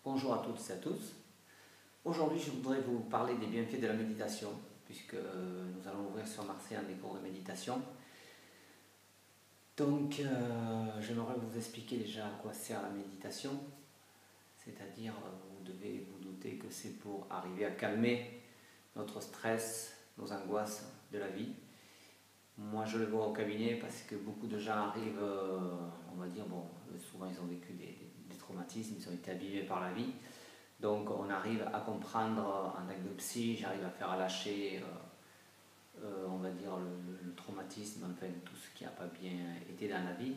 Bonjour à toutes et à tous. Aujourd'hui, je voudrais vous parler des bienfaits de la méditation, puisque nous allons ouvrir sur Marseille des cours de méditation. Donc, j'aimerais vous expliquer déjà à quoi sert la méditation. C'est-à-dire, vous devez vous douter que c'est pour arriver à calmer notre stress, nos angoisses de la vie. Moi, je le vois au cabinet parce que beaucoup de gens arrivent, on va dire, bon, souvent ils ont vécu des traumatismes, ils ont été abîmés par la vie. Donc, on arrive à comprendre en tant que psy, j'arrive à faire lâcher, on va dire, le traumatisme, enfin, tout ce qui n'a pas bien été dans la vie.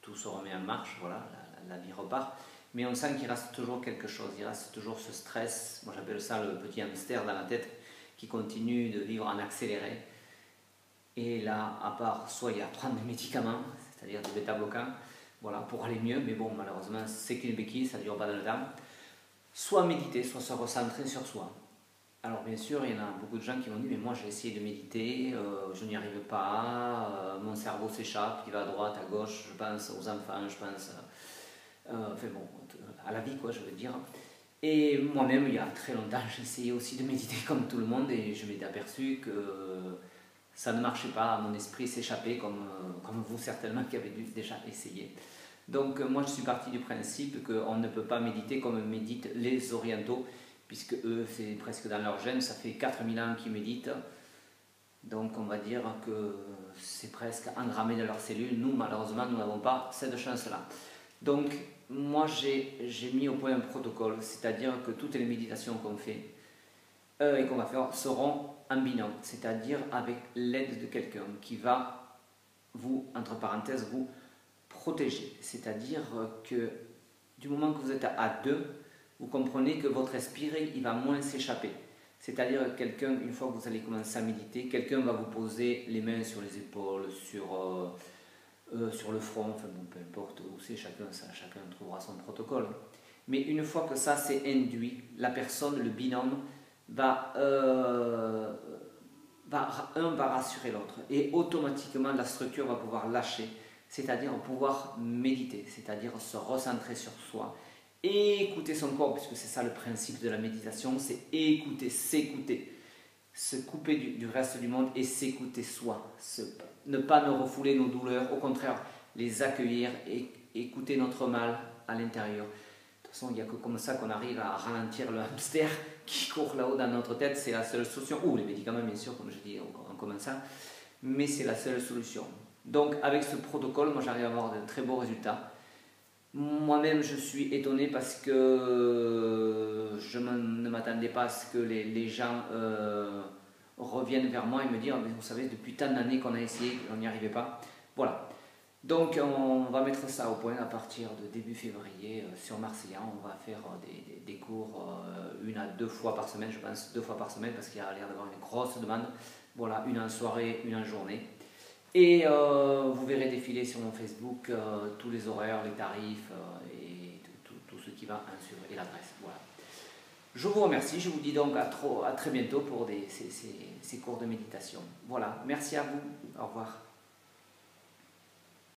Tout se remet en marche, voilà, la vie repart. Mais on sent qu'il reste toujours quelque chose, il reste toujours ce stress, moi j'appelle ça le petit hamster dans la tête, qui continue de vivre en accéléré. Et là, à part, soit il y a prendre des médicaments, c'est-à-dire des bêta-bloquants, voilà, pour aller mieux, mais bon, malheureusement, c'est qu'une béquille, ça ne dure pas dans le temps. Soit méditer, soit se recentrer sur soi. Alors bien sûr, il y en a beaucoup de gens qui m'ont dit, mais moi j'ai essayé de méditer, je n'y arrive pas, mon cerveau s'échappe, il va à droite, à gauche, je pense aux enfants, je pense enfin bon, à la vie quoi, je veux dire. Et moi-même, il y a très longtemps, j'ai essayé aussi de méditer comme tout le monde et je m'étais aperçu que ça ne marchait pas, mon esprit s'échappait comme vous certainement qui avez dû déjà essayer. Donc moi je suis parti du principe qu'on ne peut pas méditer comme méditent les orientaux, puisque eux c'est presque dans leur gène, ça fait 4000 ans qu'ils méditent. Donc on va dire que c'est presque engrammé dans leurs cellules. Nous malheureusement nous n'avons pas cette chance-là. Donc moi j'ai mis au point un protocole, c'est-à-dire que toutes les méditations qu'on fait et qu'on va faire seront en binôme, c'est-à-dire avec l'aide de quelqu'un qui va vous, entre parenthèses, vous protéger. C'est-à-dire que du moment que vous êtes à deux, vous comprenez que votre esprit il va moins s'échapper. C'est-à-dire que quelqu'un, une fois que vous allez commencer à méditer, quelqu'un va vous poser les mains sur les épaules, sur le front, enfin bon, peu importe où c'est, chacun trouvera son protocole. Mais une fois que ça c'est induit, la personne, le binôme, va rassurer l'autre et automatiquement la structure va pouvoir lâcher, c'est-à-dire pouvoir méditer, c'est-à-dire se recentrer sur soi et écouter son corps, puisque c'est ça le principe de la méditation, c'est écouter, s'écouter, se couper du reste du monde et s'écouter soi, ne pas nous refouler nos douleurs, au contraire les accueillir et écouter notre mal à l'intérieur. De toute façon, il n'y a que comme ça qu'on arrive à ralentir le hamster qui court là-haut dans notre tête, c'est la seule solution, ou les médicaments bien sûr, comme je dis en commençant, mais c'est la seule solution. Donc avec ce protocole, moi j'arrive à avoir de très beaux résultats. Moi-même je suis étonné parce que je ne m'attendais pas à ce que les gens reviennent vers moi et me disent, mais vous savez, depuis tant d'années qu'on a essayé, on n'y arrivait pas. Voilà. Donc on va mettre ça au point à partir de début février sur Marseille. On va faire des cours 1 à 2 fois par semaine, je pense 2 fois par semaine parce qu'il y a l'air d'avoir une grosse demande. Voilà, une en soirée, une en journée. Et vous verrez défiler sur mon Facebook tous les horaires, les tarifs et tout ce qui va en suivre et l'adresse. Voilà. Je vous remercie, je vous dis donc à très bientôt pour ces cours de méditation. Voilà, merci à vous, au revoir.